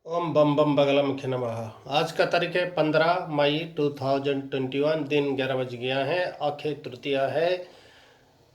ओम बम बम बगलामुखी नमः। आज का तारीख है 15 मई 2021। दिन 11 बज गया है। अक्षय तृतीया है।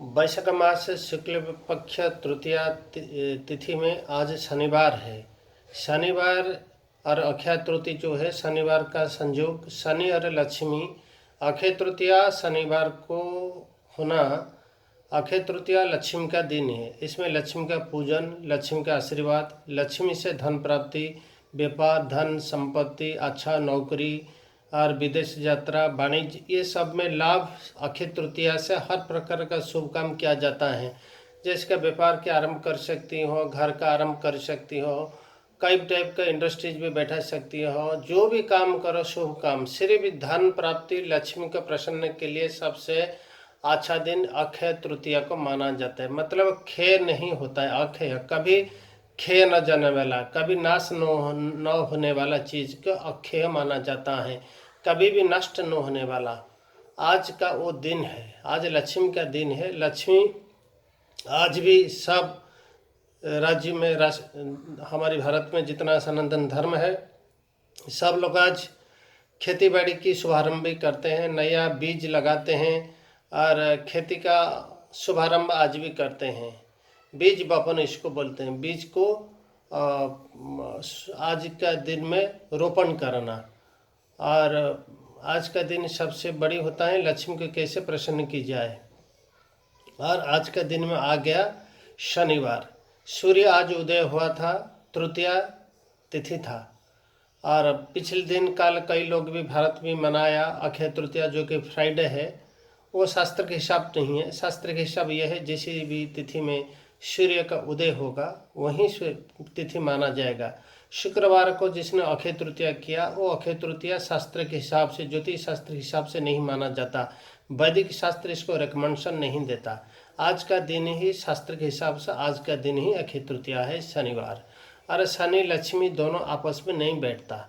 वैशाख मास शुक्ल पक्ष तृतीया तिथि में आज शनिवार है। शनिवार और अक्षय तृतीया जो है शनिवार का संयोग शनि और लक्ष्मी। अक्षय तृतीया शनिवार को होना। अक्षय तृतीया लक्ष्मी का दिन है। इसमें लक्ष्मी का पूजन, लक्ष्मी का आशीर्वाद, लक्ष्मी से धन प्राप्ति, व्यापार, धन संपत्ति, अच्छा नौकरी और विदेश यात्रा, वाणिज्य, ये सब में लाभ अक्षय तृतीया से हर प्रकार का शुभ काम किया जाता है। जैसे का व्यापार के आरंभ कर सकती हो, घर का आरंभ कर सकती हो, कई टाइप का इंडस्ट्रीज में बैठा सकती हो, जो भी काम करो शुभ काम। सिर्फ धन प्राप्ति, लक्ष्मी को प्रसन्न के लिए सबसे अच्छा दिन अक्षय तृतीया को माना जाता है। मतलब क्षय नहीं होता है, अक्षय कभी क्षय न जाने वाला, कभी नाश न होने वाला चीज को अक्षय माना जाता है, कभी भी नष्ट न होने वाला। आज का वो दिन है, आज लक्ष्मी का दिन है। लक्ष्मी आज भी सब राज्य में हमारे भारत में जितना सनातन धर्म है, सब लोग आज खेती बाड़ी की शुभारंभ भी करते हैं, नया बीज लगाते हैं और खेती का शुभारंभ आज भी करते हैं। बीज बपन इसको बोलते हैं। बीज को आज का दिन में रोपण करना। और आज का दिन सबसे बड़ी होता है लक्ष्मी को कैसे प्रसन्न की जाए। और आज का दिन में आ गया शनिवार। सूर्य आज उदय हुआ था, तृतीया तिथि था। और पिछले दिन कल कई लोग भी भारत में मनाया अक्षय तृतीया, जो कि फ्राइडे है। वो शास्त्र के हिसाब नहीं है। शास्त्र के हिसाब यह है जिस भी तिथि में सूर्य का उदय होगा वहीं तिथि माना जाएगा। शुक्रवार को जिसने अक्षय तृतीया किया वो अक्षय तृतीया शास्त्र के हिसाब से, ज्योतिष शास्त्र के हिसाब से नहीं माना जाता। वैदिक शास्त्र इसको रिकमेंडेशन नहीं देता। आज का दिन ही शास्त्र के हिसाब से आज का दिन ही अक्षय तृतीया है, शनिवार। और शनि लक्ष्मी दोनों आपस में नहीं बैठता,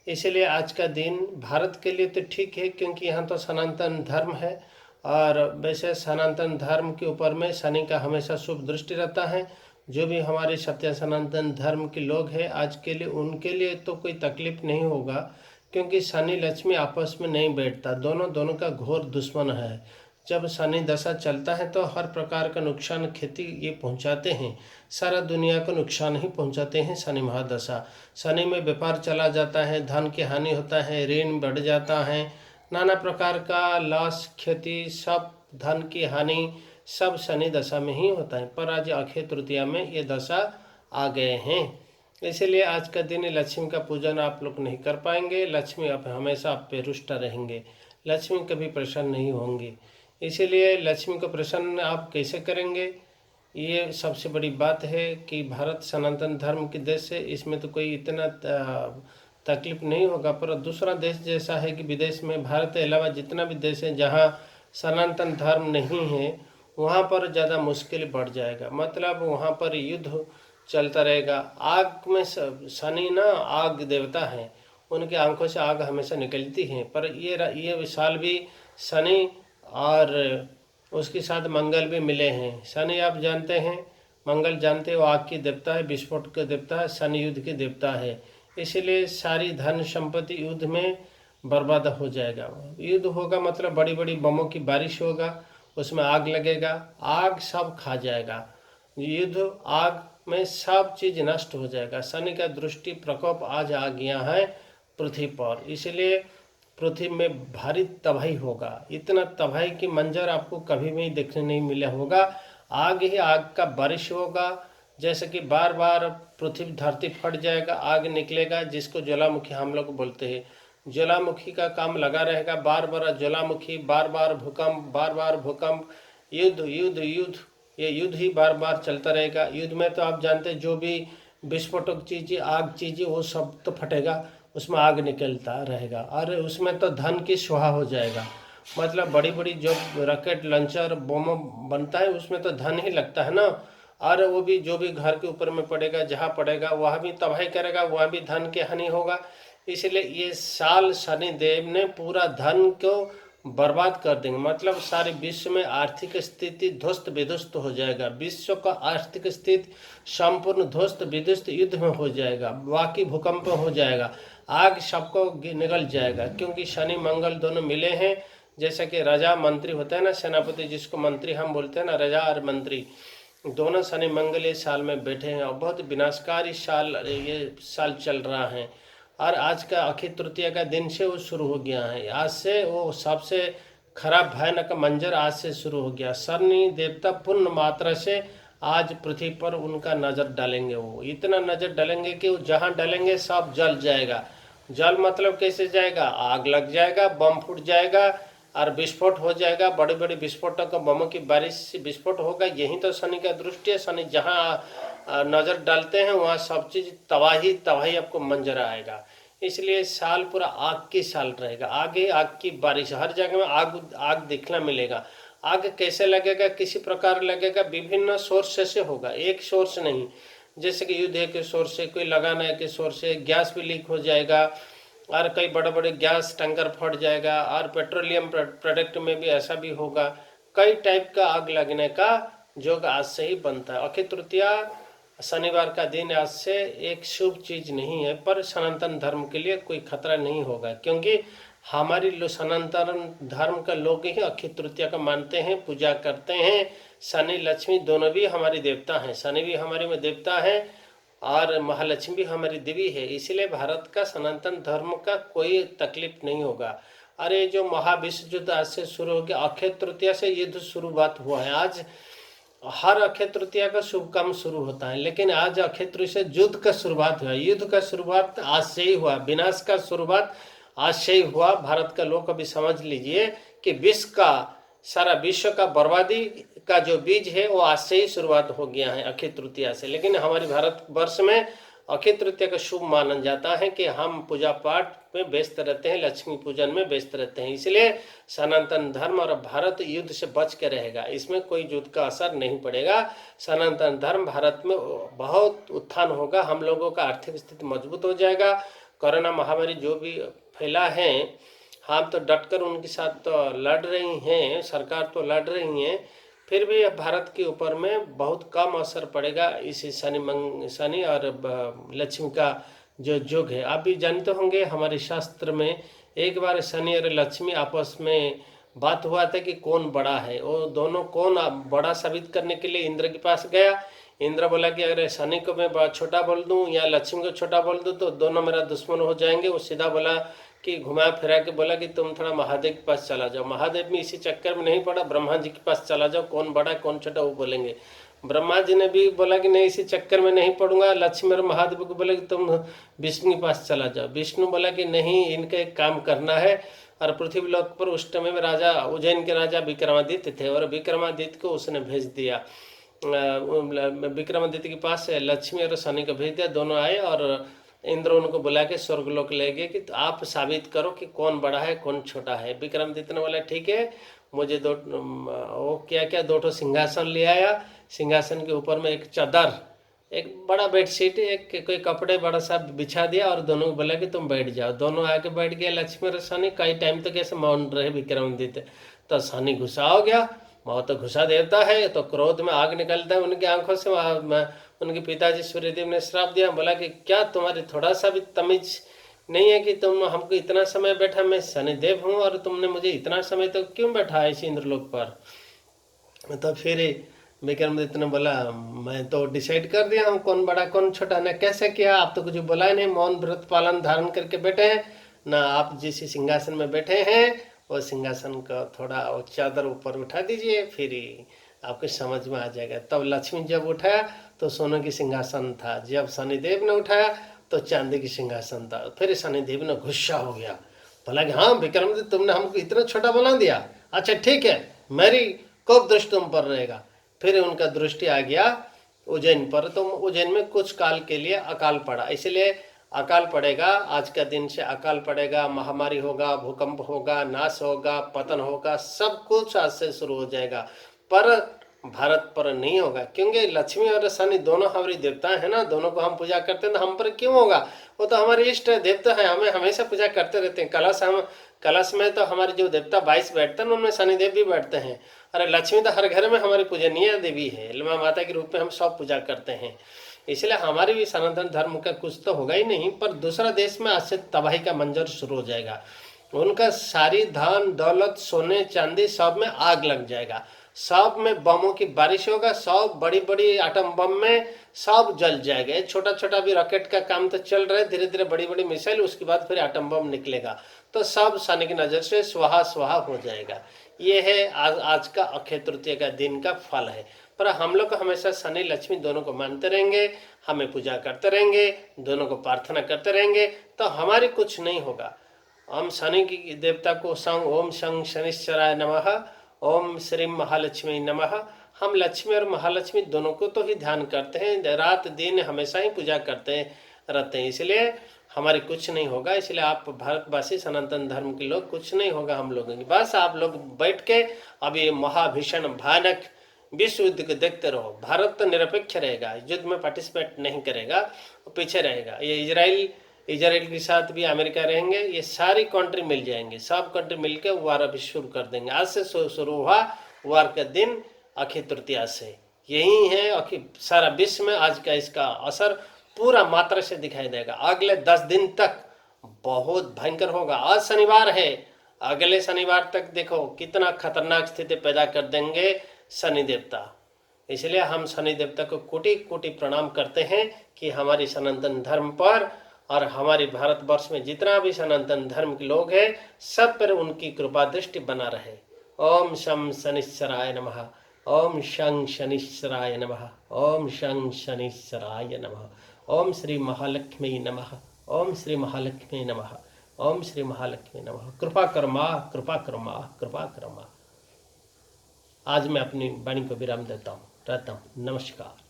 इसलिए आज का दिन भारत के लिए तो ठीक है, क्योंकि यहाँ तो सनातन धर्म है। और वैसे सनातन धर्म के ऊपर में शनि का हमेशा शुभ दृष्टि रहता है। जो भी हमारे सत्य सनातन धर्म के लोग हैं आज के लिए, उनके लिए तो कोई तकलीफ नहीं होगा, क्योंकि शनि लक्ष्मी आपस में नहीं बैठता, दोनों का घोर दुश्मन है। जब शनि दशा चलता है तो हर प्रकार का नुकसान खेती ये पहुंचाते हैं, सारा दुनिया को नुकसान ही पहुंचाते हैं शनि महादशा। शनि में व्यापार चला जाता है, धन की हानि होता है, ऋण बढ़ जाता है, नाना प्रकार का लॉस, क्षति, सब धन की हानि सब शनि दशा में ही होता है। पर आज अक्षय तृतीया में ये दशा आ गए हैं, इसलिए आज का दिन लक्ष्मी का पूजन आप लोग नहीं कर पाएंगे। लक्ष्मी आप हमेशा आप पे रुष्ट रहेंगे, लक्ष्मी कभी प्रसन्न नहीं होंगी। इसीलिए लक्ष्मी को प्रसन्न आप कैसे करेंगे, ये सबसे बड़ी बात है कि भारत सनातन धर्म के देश है, इसमें तो कोई इतना तकलीफ नहीं होगा। पर दूसरा देश जैसा है कि विदेश में, भारत के अलावा जितना भी देश है जहाँ सनातन धर्म नहीं है, वहाँ पर ज़्यादा मुश्किल बढ़ जाएगा। मतलब वहाँ पर युद्ध चलता रहेगा। आग में शनि ना आग देवता हैं, उनके आंखों से आग हमेशा निकलती है। पर ये साल भी शनि और उसके साथ मंगल भी मिले हैं। शनि आप जानते हैं, मंगल जानते हो आग की देवता है, विस्फोट के देवता है, शनि युद्ध के देवता है। इसलिए सारी धन संपत्ति युद्ध में बर्बाद हो जाएगा। युद्ध होगा मतलब बड़ी बड़ी बमों की बारिश होगा, उसमें आग लगेगा, आग सब खा जाएगा। युद्ध आग में सब चीज नष्ट हो जाएगा। शनि का दृष्टि प्रकोप आज आ गया है पृथ्वी पर, इसलिए पृथ्वी में भारी तबाही होगा। इतना तबाही की मंजर आपको कभी भी देखने नहीं मिला होगा। आग ही आग का बारिश होगा, जैसे कि बार बार पृथ्वी धरती फट जाएगा, आग निकलेगा, जिसको ज्वालामुखी हम लोग बोलते हैं। ज्वालामुखी का काम लगा रहेगा, बार बार ज्वालामुखी, बार बार भूकंप, बार बार भूकंप, युद्ध युद्ध युद्ध, ये युद्ध ही बार बार चलता रहेगा। युद्ध में तो आप जानते हैं जो भी विस्फोटक चीज़ें, आग चीज़ें, वो सब तो फटेगा, उसमें आग निकलता रहेगा। और उसमें तो धन की स्वाहा हो जाएगा। मतलब बड़ी बड़ी जो रॉकेट लॉन्चर बम बनता है उसमें तो धन ही लगता है ना। और वो भी जो भी घर के ऊपर में पड़ेगा, जहाँ पड़ेगा वहाँ भी तबाही करेगा, वहाँ भी धन की हानि होगा। इसलिए ये साल शनि देव ने पूरा धन को बर्बाद कर देंगे। मतलब सारे विश्व में आर्थिक स्थिति ध्वस्त विध्वस्त हो जाएगा। विश्व का आर्थिक स्थिति संपूर्ण ध्वस्त विध्वस्त युद्ध में हो जाएगा। बाकी भूकंप हो जाएगा, आग सबको निगल जाएगा। क्योंकि शनि मंगल दोनों मिले हैं। जैसा कि राजा मंत्री होता है ना, सेनापति जिसको मंत्री हम बोलते हैं ना, राजा और मंत्री दोनों शनि मंगल इस साल में बैठे हैं और बहुत विनाशकारी साल ये साल चल रहा है। और आज का अक्षय तृतीया का दिन से वो शुरू हो गया है। आज से वो सबसे खराब भयानक मंजर आज से शुरू हो गया। शनि देवता पूर्ण मात्रा से आज पृथ्वी पर उनका नजर डालेंगे। वो इतना नजर डालेंगे कि वो जहाँ डालेंगे सब जल जाएगा। जल मतलब कैसे जाएगा? आग लग जाएगा, बम फूट जाएगा और विस्फोट हो जाएगा। बड़े बड़े विस्फोटों का बमों की बारिश से विस्फोट होगा। यही तो शनि का दृष्टि है। शनि जहाँ नज़र डालते हैं वहाँ सब चीज़ तबाही तबाही आपको मंजर आएगा। इसलिए साल पूरा आग की साल रहेगा। आगे आग की बारिश, हर जगह में आग आग दिखना मिलेगा। आग कैसे लगेगा? किसी प्रकार लगेगा, विभिन्न सोर्स से होगा, एक सोर्स नहीं। जैसे कि युद्ध के सोर्स से, कोई लगाना के सोर्स से, गैस भी लीक हो जाएगा और कई बड़े बड़े गैस टैंकर फट जाएगा। और पेट्रोलियम प्रोडक्ट में भी ऐसा भी होगा। कई टाइप का आग लगने का योग आज से ही बनता है। अक्षय तृतीया शनिवार का दिन आज से एक शुभ चीज नहीं है, पर सनातन धर्म के लिए कोई खतरा नहीं होगा। क्योंकि हमारी सनातन धर्म का लोग ही अक्षय तृतीया का मानते हैं, पूजा करते हैं। शनि लक्ष्मी दोनों भी हमारी देवता हैं। शनि भी हमारे में देवता है और महालक्ष्मी भी हमारी देवी है। इसलिए भारत का सनातन धर्म का कोई तकलीफ नहीं होगा। अरे जो महाविश्व युद्ध आज से शुरू हो गया, अक्षय तृतीया से युद्ध शुरुआत हुआ है। आज हर अक्षय तृतीया का शुभ काम शुरू होता है, लेकिन आज अक्षय तृतीया से युद्ध का शुरुआत हुआ। युद्ध का शुरुआत आज से ही हुआ, विनाश का शुरुआत आज से ही हुआ। भारत का लोग अभी समझ लीजिए कि विश्व का सारा विश्व का बर्बादी का जो बीज है वो आज से ही शुरुआत हो गया है अक्षय तृतीया से। लेकिन हमारे भारत वर्ष में अक्षय तृतीया का शुभ माना जाता है कि हम पूजा पाठ में व्यस्त रहते हैं, लक्ष्मी पूजन में व्यस्त रहते हैं। इसलिए सनातन धर्म और भारत युद्ध से बच के रहेगा, इसमें कोई युद्ध का असर नहीं पड़ेगा। सनातन धर्म भारत में बहुत उत्थान होगा, हम लोगों का आर्थिक स्थिति मजबूत हो जाएगा। कोरोना महामारी जो भी फैला है, हम तो डटकर उनके साथ तो लड़ रही हैं, सरकार तो लड़ रही हैं, फिर भी भारत के ऊपर में बहुत कम असर पड़ेगा इस शनि और लक्ष्मी का जो योग है। आप भी जानते होंगे हमारे शास्त्र में एक बार शनि और लक्ष्मी आपस में बात हुआ था कि कौन बड़ा है। वो दोनों कौन बड़ा साबित करने के लिए इंद्र के पास गया। इंद्र बोला कि अगर शनि को मैं छोटा बोल दूं या लक्ष्मी को छोटा बोल दूं तो दोनों मेरा दुश्मन हो जाएंगे। वो सीधा बोला कि घुमा फिरा के बोला कि तुम थोड़ा महादेव के पास चला जाओ। महादेव में इसी चक्कर में नहीं पड़ा, ब्रह्मा जी के पास चला जाओ, कौन बड़ा कौन छोटा वो बोलेंगे। ब्रह्मा जी ने भी बोला कि नहीं इसी चक्कर में नहीं पड़ूंगा। लक्ष्मी और महादेव को बोला कि तुम विष्णु के पास चला जाओ। विष्णु बोला कि नहीं, इनका एक काम करना है। और पृथ्वी लोक पर उस समय में राजा उज्जैन के राजा विक्रमादित्य थे और विक्रमादित्य को उसने भेज दिया। विक्रमादित्य के पास लक्ष्मी और शनि को भेज दिया। दोनों आए और इंद्र उनको बुला के स्वर्गलोक ले गए कि तो आप साबित करो कि कौन बड़ा है कौन छोटा है। विक्रमादित्य ने बोला ठीक है, मुझे वो क्या क्या दो सिंहासन ले आया। सिंहासन के ऊपर में एक चादर, एक बड़ा बेडशीट, एक कोई कपड़े बड़ा सा बिछा दिया और दोनों को बोला कि तुम बैठ जाओ। दोनों आके बैठ गए। लक्ष्मी और शनि कई टाइम तक ऐसे मौन रहे विक्रमादित्य। तो शनि गुस्सा हो गया, वह तो गुस्सा देवता है, तो क्रोध में आग निकलता है उनकी आंखों से। उनके पिताजी सूर्यदेव ने श्राप दिया, बोला कि क्या तुम्हारे थोड़ा सा भी तमीज नहीं है कि तुम हमको इतना समय बैठा, मैं शनिदेव हूँ और तुमने मुझे इतना समय तो क्यों बैठा है इस इंद्रलोक पर। तो फिर विक्रमादित्य ने बोला मैं तो डिसाइड कर दिया हूँ कौन बड़ा कौन छोटा। ना कैसे किया, आप तो कुछ बोला ही नहीं, मौन व्रत पालन धारण करके बैठे हैं ना। आप जिस सिंहासन में बैठे हैं वो सिंहासन का थोड़ा वो चादर ऊपर उठा दीजिए, फिर आपको समझ में आ जाएगा। तब लक्ष्मी जब उठाया तो सोने की सिंहासन था, जब शनिदेव ने उठाया तो चांदी की सिंहासन था। फिर शनिदेव ने गुस्सा हो गया, बोला कि हाँ विक्रमादित्य तुमने हमको इतना छोटा बना दिया, अच्छा ठीक है मेरी कब दृष्टि तुम पर रहेगा। फिर उनका दृष्टि आ गया उज्जैन पर, तो उज्जैन में कुछ काल के लिए अकाल पड़ा। इसलिए अकाल पड़ेगा, आज का दिन से अकाल पड़ेगा, महामारी होगा, भूकंप होगा, नाश होगा, पतन होगा, सब कुछ आज से शुरू हो जाएगा। पर भारत पर नहीं होगा, क्योंकि लक्ष्मी और शनि दोनों हमारी देवता है ना, दोनों को हम पूजा करते हैं, तो हम पर क्यों होगा। वो तो हमारे इष्ट देवता है, हमें हमेशा पूजा करते रहते हैं। कलश में तो हमारे जो देवता 22 बैठते हैं उनमें शनिदेव भी बैठते हैं। अरे लक्ष्मी तो हर घर में हमारी पूजनीय देवी है, माँ माता के रूप में हम सब पूजा करते हैं। इसलिए हमारी भी सनातन धर्म का कुछ तो होगा ही नहीं, पर दूसरा देश में आज से तबाही का मंजर शुरू हो जाएगा। उनका सारी धन दौलत सोने चांदी सब में आग लग जाएगा, सब में बमों की बारिश होगा, सब बड़ी बड़ी एटम बम में सब जल जाएगा। छोटा छोटा भी रॉकेट का काम तो चल रहा है, धीरे धीरे बड़ी बड़ी मिसाइल, उसके बाद फिर एटम बम निकलेगा, तो सब शनि की नज़र से स्वाहा स्वाहा हो जाएगा। ये है आज का अक्षय तृतीया का दिन का फल है। पर हम लोग हमेशा शनि लक्ष्मी दोनों को मानते रहेंगे, हमें पूजा करते रहेंगे, दोनों को प्रार्थना करते रहेंगे, तो हमारी कुछ नहीं होगा। हम शनि की देवता को ओम शं शनिश्चराय नमः, ओम श्री महालक्ष्मी नमः। हम लक्ष्मी और महालक्ष्मी दोनों को तो ही ध्यान करते हैं, रात दिन हमेशा ही पूजा करते रहते हैं, इसलिए हमारे कुछ नहीं होगा। इसलिए आप भारतवासी सनातन धर्म के लोग, कुछ नहीं होगा हम लोगों की। बस आप लोग बैठ के अब ये महाभीषण भयानक विश्व युद्ध को देखते रहो। भारत तो निरपेक्ष रहेगा, युद्ध में पार्टिसिपेट नहीं करेगा, पीछे रहेगा। ये इजराइल के साथ भी अमेरिका रहेंगे, ये सारी कंट्री मिल जाएंगे, सब कंट्री मिलकर वार अभी शुरू कर देंगे। आज से शुरू हुआ वार का दिन अक्षय तृतीया से, यही है सारा विश्व में आज का इसका असर पूरा मात्रा से दिखाई देगा। अगले 10 दिन तक बहुत भयंकर होगा। आज शनिवार है, अगले शनिवार तक देखो कितना खतरनाक स्थिति पैदा कर देंगे शनि देवता। इसलिए हम शनि देवता को कोटि कोटि प्रणाम करते हैं कि हमारी सनातन धर्म पर और हमारे भारतवर्ष में जितना भी सनातन धर्म के लोग हैं सब पर उनकी कृपा दृष्टि बना रहे। ओम शं शनिश्चराय नमः, ओम शं शनिश्चराय नमः, ओम शं शनिश्चराय नमः, ओम श्री महालक्ष्मी नमः, ओम श्री महालक्ष्मी नमः, ओम श्री महालक्ष्मी नमः। कृपा कर्मा कृपा कर्मा कृपा कर्मा। आज मैं अपनी वाणी को विराम देता हूँ, रहता हूँ। नमस्कार।